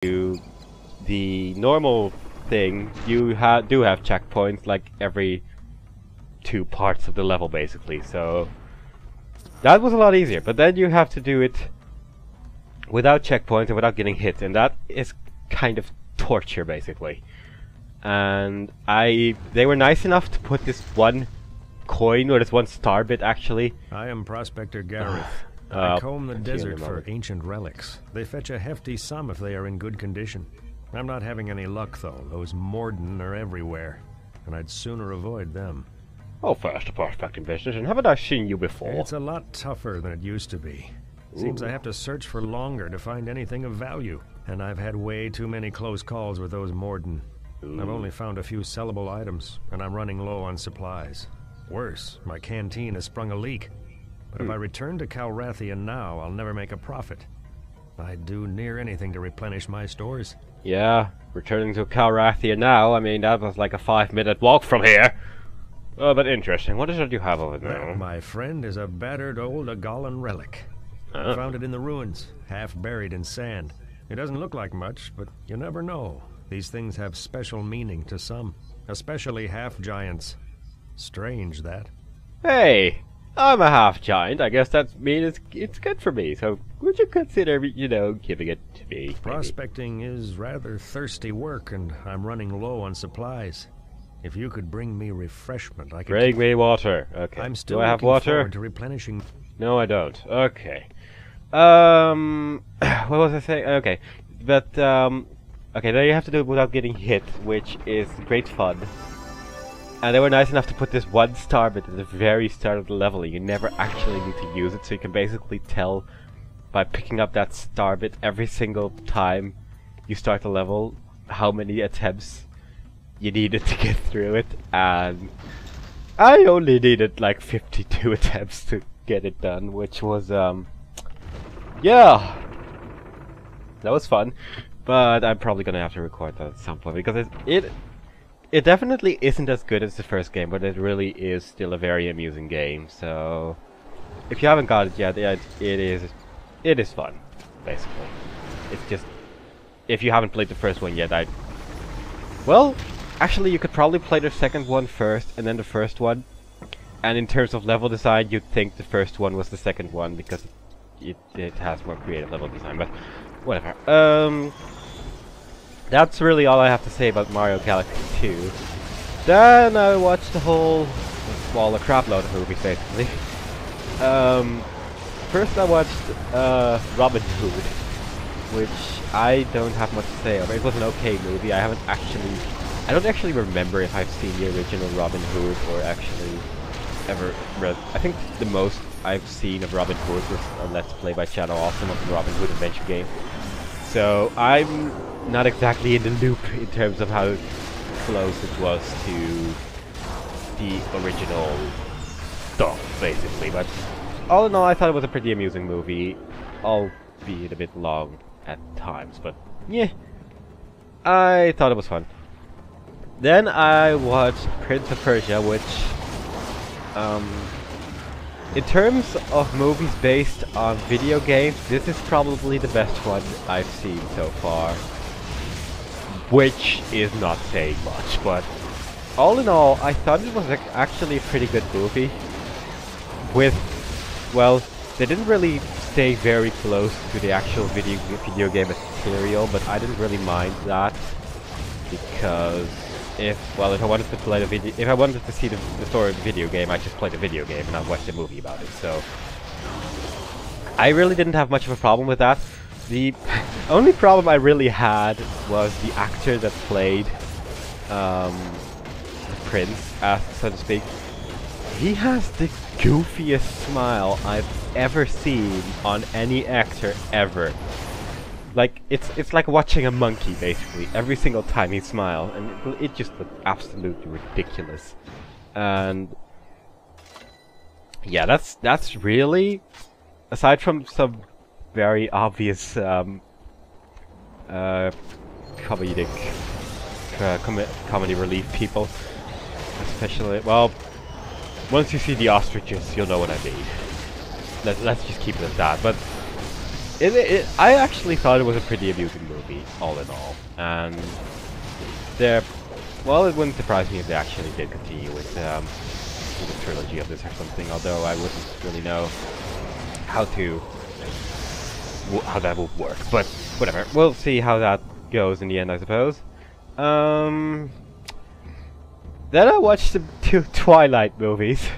to the normal thing, you do have checkpoints like every 2 parts of the level basically, so that was a lot easier. But then you have to do it without checkpoints and without getting hit, and that is kind of torture basically. And they were nice enough to put this one coin, or this one star bit actually. I am Prospector Gareth. I comb the desert for ancient relics. They fetch a hefty sum if they are in good condition. I'm not having any luck though. Those Morden are everywhere, and I'd sooner avoid them. Oh, first a prospecting business, and haven't I seen you before? It's a lot tougher than it used to be. Seems I have to search for longer to find anything of value, and I've had way too many close calls with those Morden. I've only found a few sellable items, and I'm running low on supplies. Worse, my canteen has sprung a leak. But if I return to Calrathia now, I'll never make a profit. I'd do near anything to replenish my stores. Yeah, returning to Calrathia now, I mean, that was like a 5-minute walk from here. But interesting. What is it you have over there? That, my friend, is a battered old Agalan relic. I found it in the ruins, half buried in sand. It doesn't look like much, but you never know. These things have special meaning to some, especially half-giants. Strange, that. Hey! I'm a half-giant. I guess that means it's good for me. So would you consider, you know, giving it to me? Maybe? Prospecting is rather thirsty work, and I'm running low on supplies. If you could bring me refreshment, I could... Bring me water. Okay. I'm still Do I have looking water? forward to replenishing... No, I don't. Okay. What was I saying? Okay. But, okay, now you have to do it without getting hit, which is great fun. And they were nice enough to put this one star bit at the very start of the level. You never actually need to use it, so you can basically tell by picking up that star bit every single time you start the level how many attempts you needed to get through it. And I only needed like 52 attempts to get it done, which was, yeah, that was fun. But I'm probably gonna have to record that at some point, because it definitely isn't as good as the first game, but it really is still a very amusing game. So if you haven't got it yet, it is fun, basically. It's just, if you haven't played the first one yet, well, actually you could probably play the second one first and then the first one. And in terms of level design, you'd think the first one was the second one, because it has more creative level design, but whatever. That's really all I have to say about Mario Galaxy 2. Then I watched the whole, well, a crap load of movies basically. First I watched Robin Hood, which I don't have much to say over. It was an okay movie. I don't actually remember if I've seen the original Robin Hood or actually ever read. I think the most I've seen of Robin Hood was a Let's Play by Shadow Awesome of the Robin Hood adventure game. So I'm not exactly in the loop in terms of how close it was to the original stuff, basically. But all in all, I thought it was a pretty amusing movie, albeit a bit long at times. But yeah, I thought it was fun. Then I watched Prince of Persia, which, in terms of movies based on video games, this is probably the best one I've seen so far. Which is not saying much, but all in all, I thought it was actually a pretty good movie. Well, they didn't really stay very close to the actual video game material, but I didn't really mind that, because if I wanted to play if I wanted to see the story of the video game, I just played the video game and I watched a movie about it. So I really didn't have much of a problem with that. The only problem I really had was the actor that played the prince, so to speak. He has the goofiest smile I've ever seen on any actor ever. Like, it's like watching a monkey, basically, every single time he smiles, and it just looked absolutely ridiculous. And yeah, that's really, aside from some very obvious comedy relief people, especially, well, once you see the ostriches, you'll know what I mean. Let's just keep it at that. But I actually thought it was a pretty amusing movie, all in all. And well, it wouldn't surprise me if they actually did continue with a trilogy of this or something. Although I wouldn't really know how that would work. But whatever, we'll see how that goes in the end, I suppose. Then I watched the 2 Twilight movies,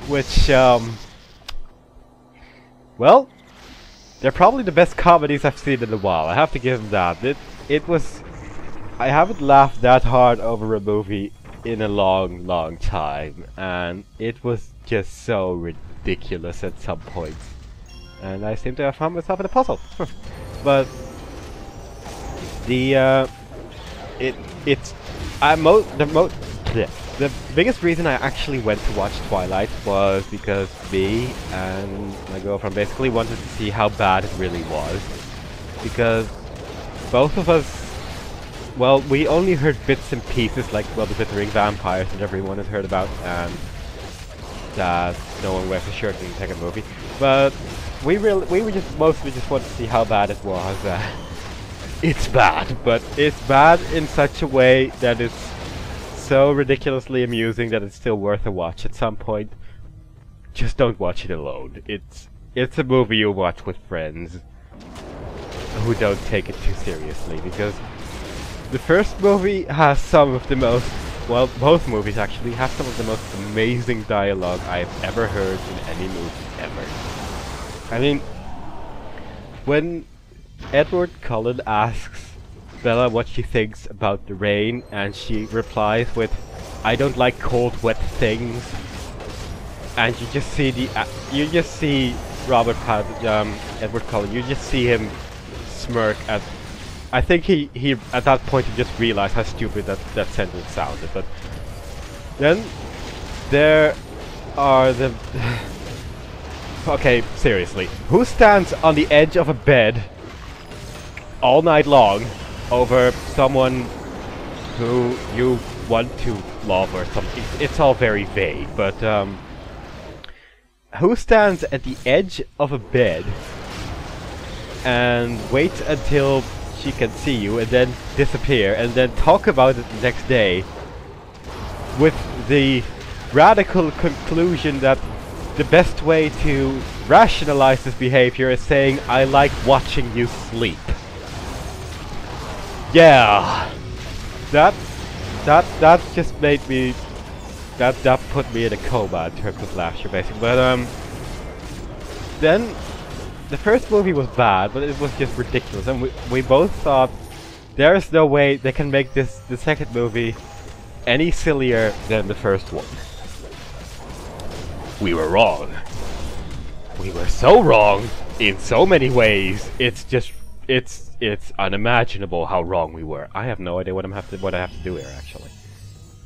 which well, they're probably the best comedies I've seen in a while. I have to give them that. It was. I haven't laughed that hard over a movie in a long time, and it was just so ridiculous at some points. And I seem to have found myself in a puzzle. But the biggest reason I actually went to watch Twilight was because me and my girlfriend basically wanted to see how bad it really was. Because both of us, well, we only heard bits and pieces, like, well, the Glittering Vampires that everyone has heard about, and that no one wears a shirt in the second movie. But we were just mostly just wanted to see how bad it was. It's bad, but it's bad in such a way that it's so ridiculously amusing that it's still worth a watch at some point. Just don't watch it alone. It's a movie you watch with friends who don't take it too seriously, because the first movie has some of the most, well, both movies actually have some of the most amazing dialogue I've ever heard in any movie ever. I mean, when Edward Cullen asks Bella what she thinks about the rain, and she replies with, "I don't like cold, wet things," and you just see Edward Cullen. You just see him smirk at. I think he at that point he just realized how stupid that sentence sounded. But then there are the. Okay, seriously, who stands on the edge of a bed all night long over someone who you want to love or something? It's all very vague, but who stands at the edge of a bed and waits until she can see you and then disappear and then talk about it the next day with the radical conclusion that the best way to rationalize this behavior is saying, "I like watching you sleep"? Yeah, that just made me, that put me in a coma in terms of laughter, basically. But then the first movie was bad, but it was just ridiculous, and we both thought there is no way they can make the second movie any sillier than the first one. We were wrong. We were so wrong in so many ways. It's unimaginable how wrong we were. I have no idea what I have to do here, actually.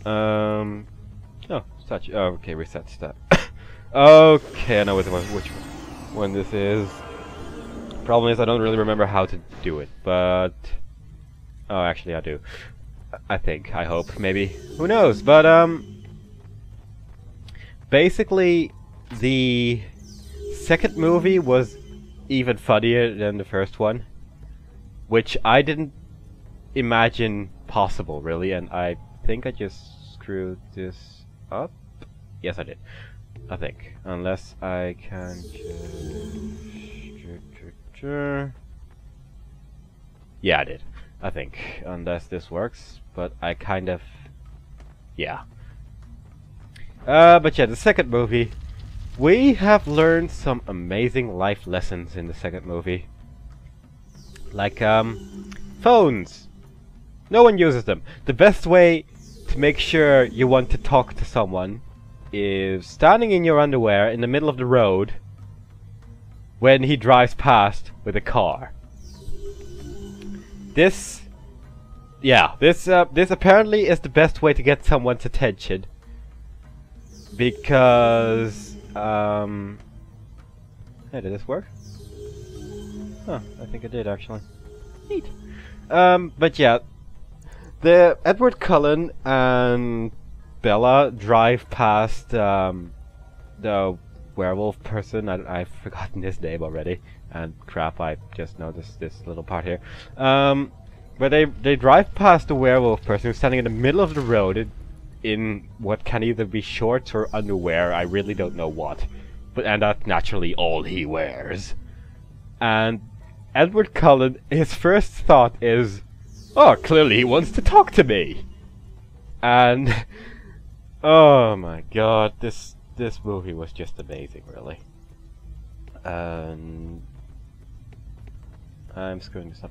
Oh, such. Oh, okay, reset step. Okay, I know which one this is. Problem is, I don't really remember how to do it, but oh, actually, I do. I think. I hope. Maybe. Who knows? But basically, the second movie was even funnier than the first one, which I didn't imagine possible, really, and I think I just screwed this up. Yes, I did. I think. Unless I can yeah, I did. I think. Unless this works, but I kind of... yeah. But yeah, the second movie, we have learned some amazing life lessons in the second movie. Like, phones. No one uses them. The best way to make sure you want to talk to someone is standing in your underwear in the middle of the road when he drives past with a car. This apparently is the best way to get someone's attention. Because, hey, did this work? Huh, I think it did, actually. Neat. But yeah, the Edward Cullen and Bella drive past, the werewolf person. I've forgotten his name already. And crap, I just noticed this little part here. Where they drive past the werewolf person who's standing in the middle of the road in what can either be shorts or underwear. I really don't know what. And that's naturally all he wears. And Edward Cullen, his first thought is, oh, clearly he wants to talk to me. And oh my god, this movie was just amazing, really. And I'm screwing this up.